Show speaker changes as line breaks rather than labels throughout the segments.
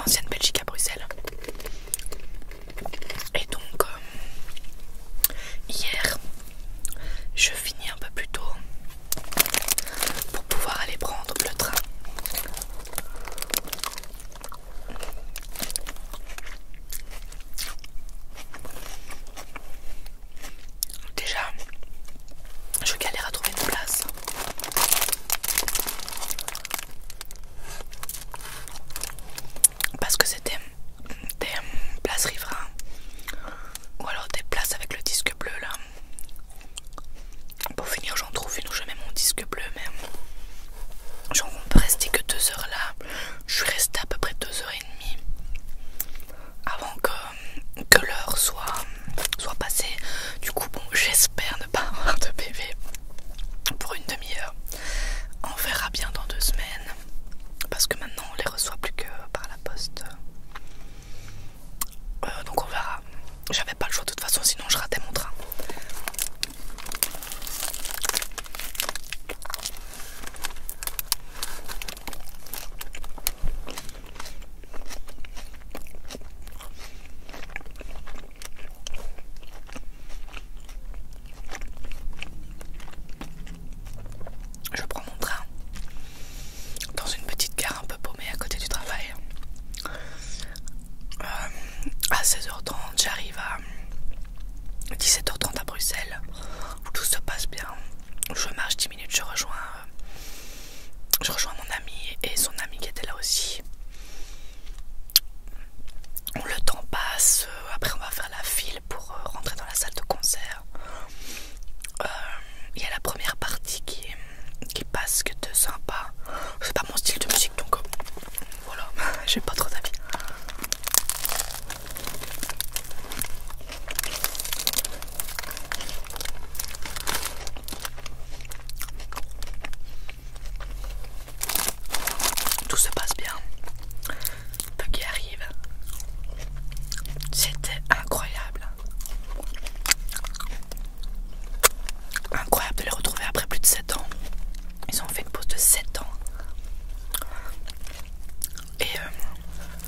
l'ancienne Belgique à Bruxelles. Et donc hier je finis un peu plus tôt pour pouvoir aller prendre le train. Déjà je galère à trouver une place. Parce que c'était des places riverains ou alors des places avec le disque bleu là. Pour finir j'en trouve une où je mets mon disque bleu, mais genre on peut rester que 2 heures là. Je suis restée à peu près 2h30 avant que l'heure soit passée. Du coup bon, j'espère ne pas avoir de PV pour une demi-heure. On verra bien dans 2 semaines, parce que maintenant on les reçoit plus que par la poste. Donc on verra. J'avais pas le choix de toute façon, sinon je ratais mon train. Je prends mon train dans une petite gare un peu paumée à côté du travail. À 16h30, j'arrive à 17h30 à Bruxelles, où tout se passe bien. Je marche 10 minutes, je rejoins mon ami et son ami qui était là aussi. Le temps passe, après on va faire la file pour rentrer dans la salle de concert. Il y a la première partie qui passe, qui était sympa. C'est pas mon style de musique, donc voilà, j'ai pas trop d'avis. Tout se passe bien. Buggy arrive. C'était incroyable. Incroyable de les retrouver après plus de 7 ans. Ils ont fait une pause de 7 ans. Et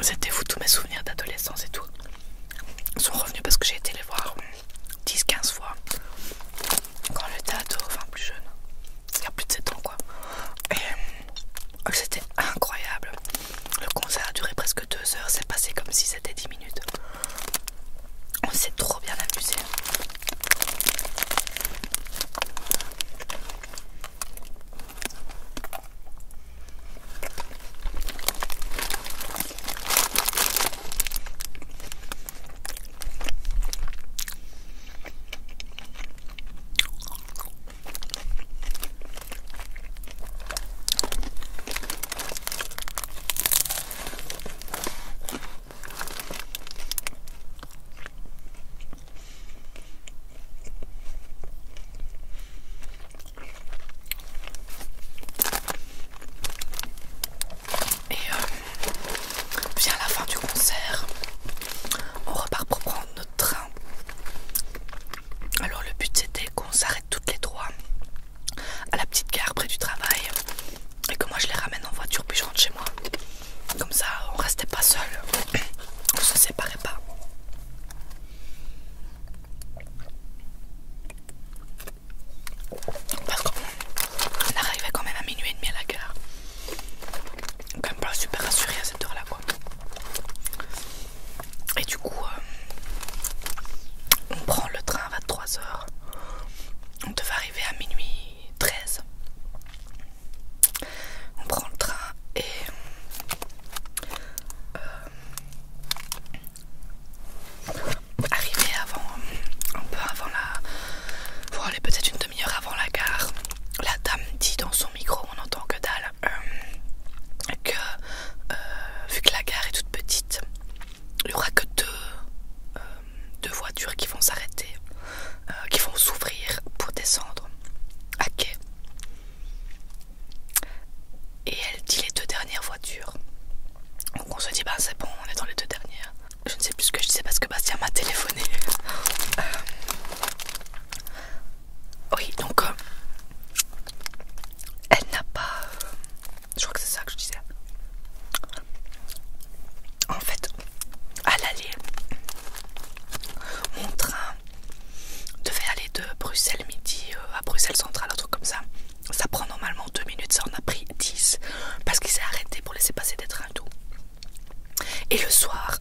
c'était fou, tous mes souvenirs d'adolescence et tout. Ils sont revenus parce que j'ai été les voir 10-15 fois. Quand j'étais ado, enfin plus jeune. Il y a plus de 7 ans quoi. Et c'était incroyable. Le concert a duré presque 2 heures. C'est passé comme si c'était 10 minutes. On s'est trop bien amusé. Et le soir,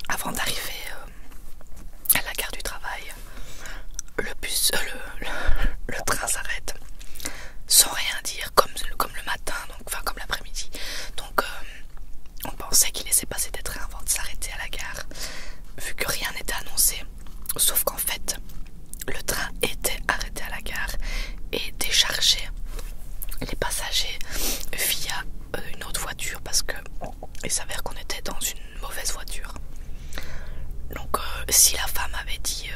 avant d'arriver à la gare du travail, le bus, le train s'arrête sans rien dire, comme le matin, donc, enfin comme l'après-midi. Donc on pensait qu'il laissait passer des trains avant de s'arrêter à la gare, vu que rien n'était annoncé. Sauf qu'en fait, le train était arrêté à la gare et déchargeait les passagers via une autre voiture, parce que il s'avère qu'on était dans une mauvaise voiture. Donc si la femme avait dit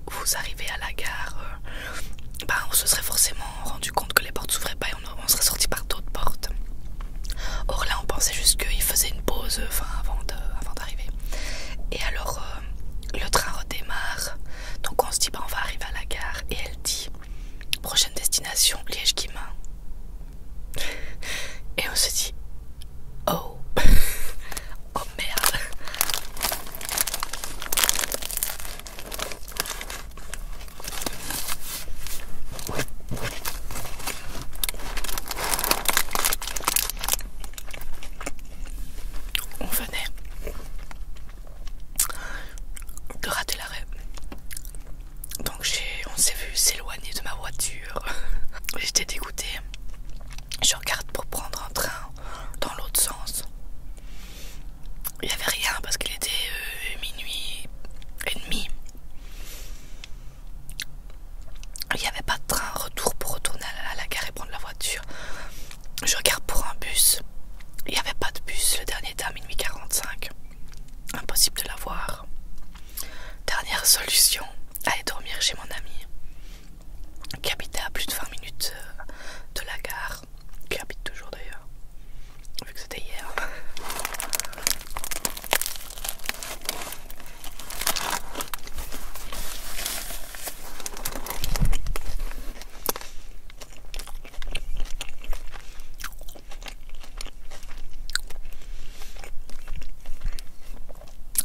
vous arrivez à la gare, on se serait forcément rendu compte que les portes s'ouvraient pas et on serait sorti par d'autres portes. Or là on pensait juste qu'il faisait une pause avant d'arriver. Et alors le train redémarre, donc on se dit on va arriver à la gare, et elle dit prochaine destination Liège-Guillemins. Et on se dit oh oh merde. On venait de rater l'arrêt, donc on s'est vu s'éloigner de ma voiture. J'étais dégoûtée. Je regarde pour prendre un train dans l'autre sens. Il n'y avait rien parce qu'il était minuit et demi. Il n'y avait pas de train retour pour retourner à la gare et prendre la voiture. Je regarde pour un bus. Il n'y avait pas de bus. Le dernier était à minuit 45. Impossible de l'avoir. Dernière solution, aller dormir chez mon ami qui habitait à plus de 20 minutes de la gare. Qui habite toujours d'ailleurs, vu que c'était hier.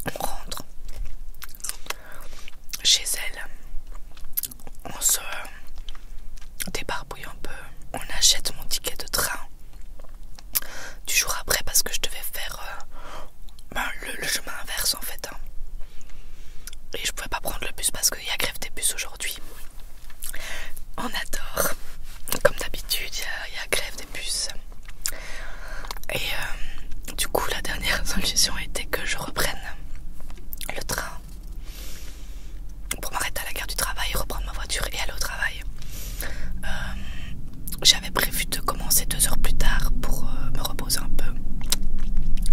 On rentre chez elle, on se débarbouille un peu, on achète mon ticket de train du jour après, parce que je devais faire le chemin inverse en fait, hein. Et je pouvais pas prendre le bus parce qu'il y a grève des bus aujourd'hui. On adore, comme d'habitude, il y a grève des bus. Et du coup la dernière solution était que je reprenne le train pour m'arrêter à la gare du travail, reprendre ma voiture et aller au travail. J'avais prévu de commencer 2 heures plus tard pour me reposer un peu.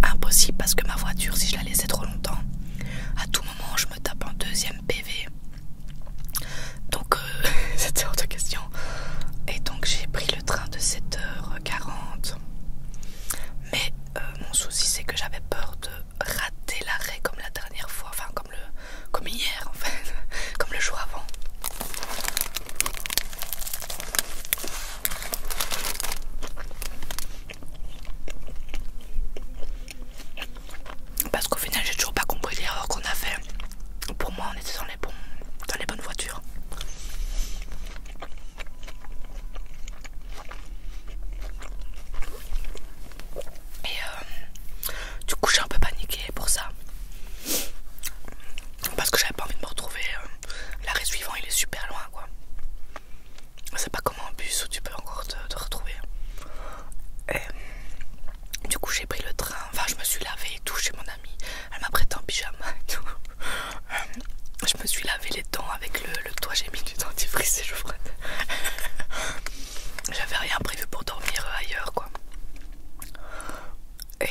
Impossible, parce que ma voiture, si je la laissais trop longtemps, à tout moment je me tape un 2e PV. Donc c'était hors de question. Et donc j'ai pris le train de 7h40. Mais mon souci c'est que j'avais peur de rater l'arrêt comme la dernière fois, enfin comme hier en fait, comme le jour avant. Parce qu'au final j'ai toujours pas compris l'erreur qu'on a fait. Pour moi on était dans les bonnes voitures. Et du coup j'ai un peu paniqué pour ça, parce que j'avais pas envie de me retrouver. L'arrêt suivant il est super loin quoi. C'est pas comme un bus où tu peux encore te retrouver. Et du coup j'ai pris le train, enfin je me suis lavée et tout chez mon amie. Elle m'a prêté un pyjama et tout. Je me suis lavé les dents avec le doigt, j'ai mis du dentifrice et je frotte. J'avais rien prévu pour dormir ailleurs quoi. Et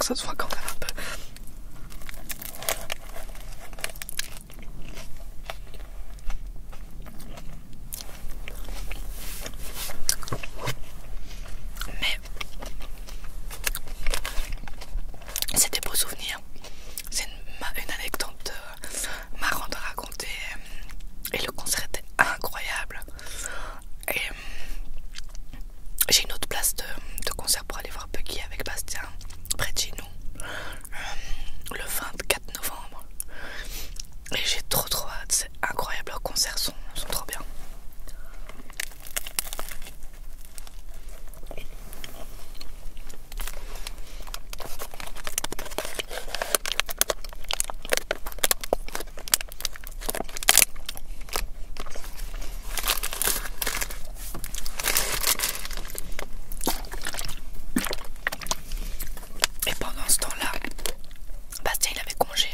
que ça se voit quand même un peu. Mais c'est des beaux souvenirs. C'est une anecdote marrante à raconter. Et le concert était incroyable. Et j'ai une autre place de concert pour aller voir Buggy avec Bastien, près de chez nous, le 24 novembre. Et j'ai trop hâte, c'est incroyable, leurs concerts sont trop bien. Et pendant ce temps-là, Bastien il avait congé.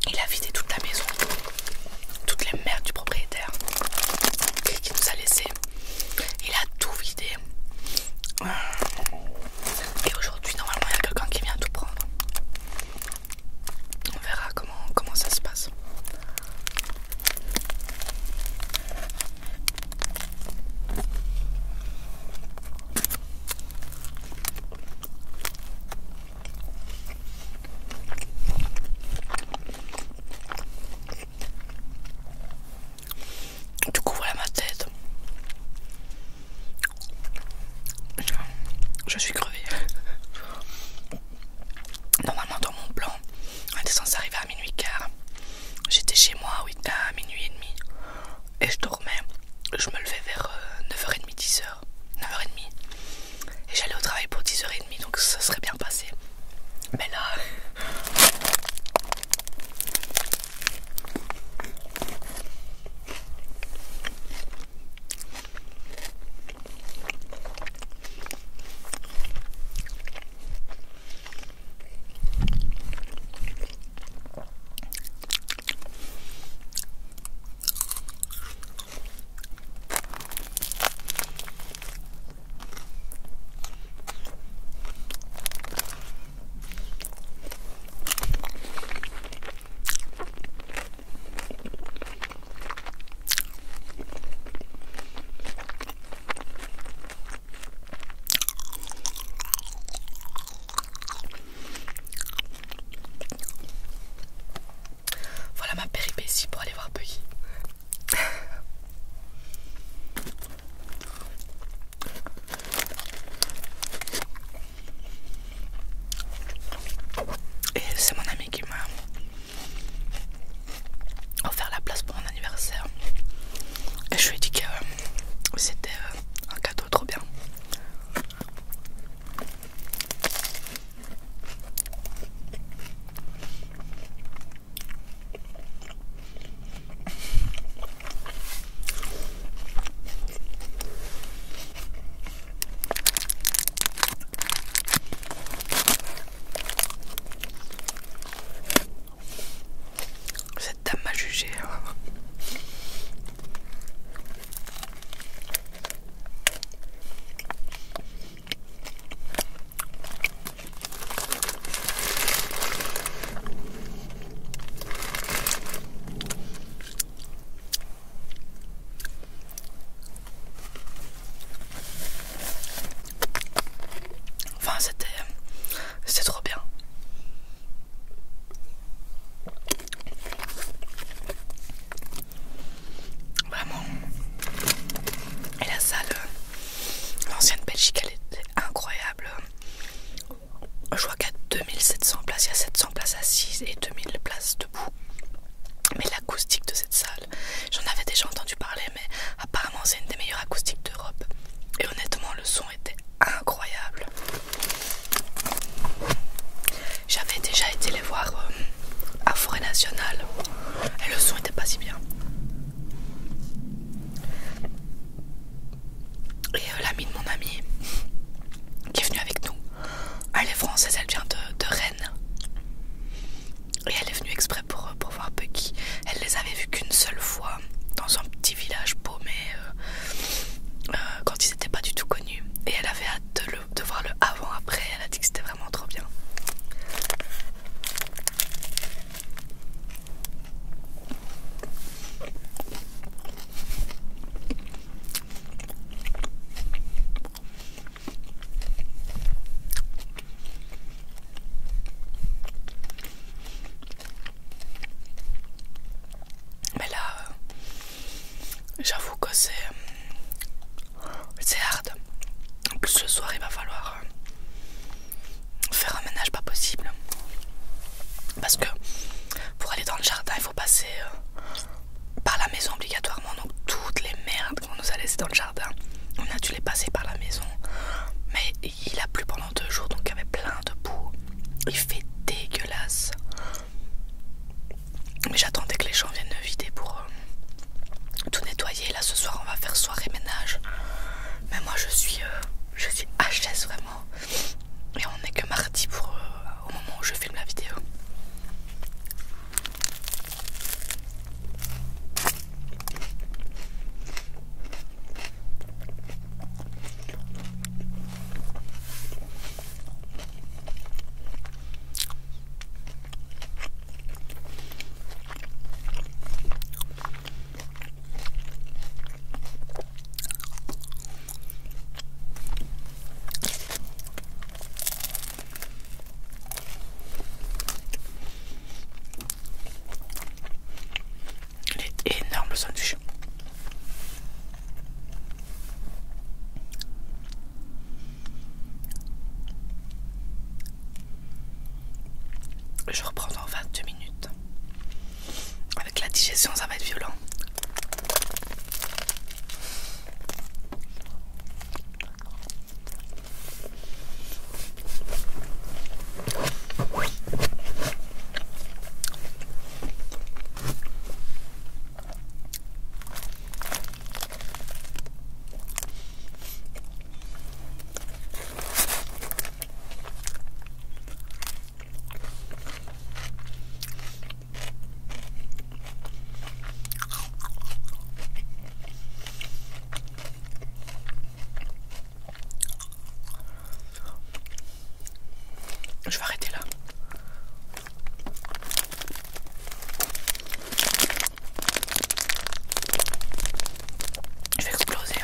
Il a vidé toute la maison, toutes les merdes du propriétaire qui nous a laissé. Il a tout vidé. Et aujourd'hui, normalement, il y a quelqu'un qui vient tout prendre. On verra comment ça se passe. Du coup, voilà ma tête. Je suis crevée. Normalement, dans mon plan, on était censé arriver à minuit quart. J'étais chez moi à minuit et demi. Et je dormais. Je me levais vers 9h30, 10h. 9h30. Et j'allais au travail pour 10h30, donc ça serait bien passé. Mais là... Voilà ma péripétie pour aller voir Buggy. Et c'est mon ami qui m'a offert la place pour mon anniversaire. Et je lui ai dit que c'était un cadeau trop bien. Cette dame m'a jugé. c'est hard. En plus le soir il va falloir faire un ménage pas possible. Parce que pour aller dans le jardin il faut passer par la maison obligatoirement. Donc toutes les merdes qu'on nous a laissées dans le jardin, on a dû les passer par la maison. Mais il a plu pendant 2 jours donc il y avait plein de boue. Il fait dégueulasse. Mais j'attendais que les gens viennent vider pour tout nettoyer. Là ce soir on va faire soirée ménage. Mais moi je suis HS vraiment. Et on n'est que mardi au moment où je filme la vidéo. Énorme le sandwich. Je reprends dans 22 minutes. Avec la digestion ça va être violent. Je vais arrêter là. Je vais exploser.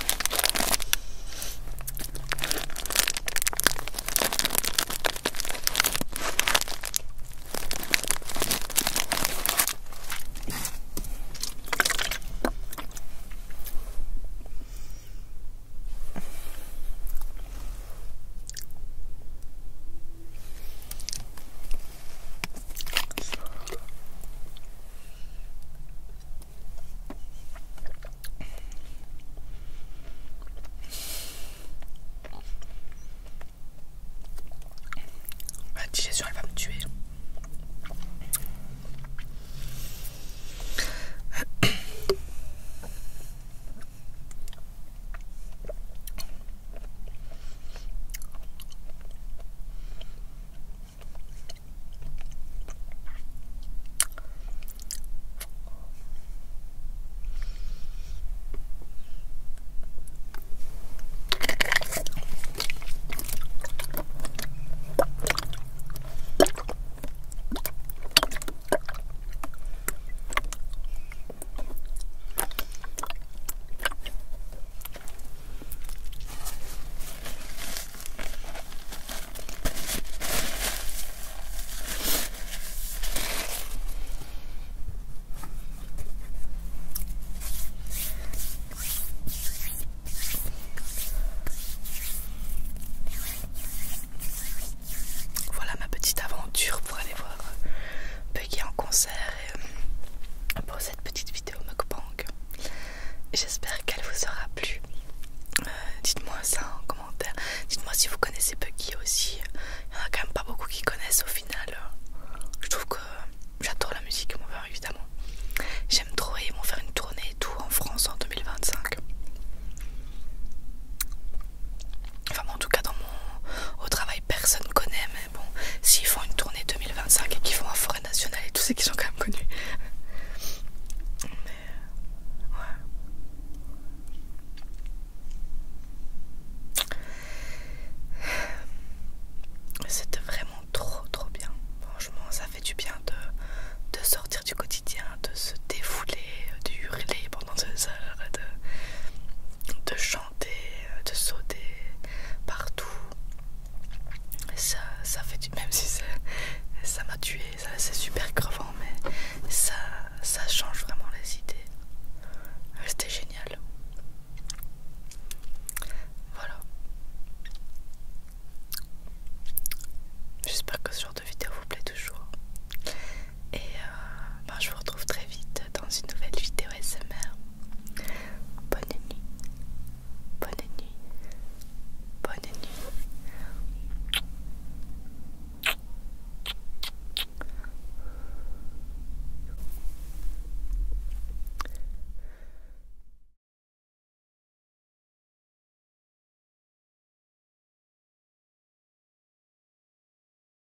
La digestion elle va me tuer. Pour aller voir Peggy en concert et pour cette petite vidéo mukbang. J'espère qu'elle vous aura plu. Dites-moi ça en commentaire. Dites-moi si vous connaissez Peggy aussi. Il n'y en a quand même pas beaucoup qui connaissent au final. Je trouve que j'adore la musique, moi évidemment.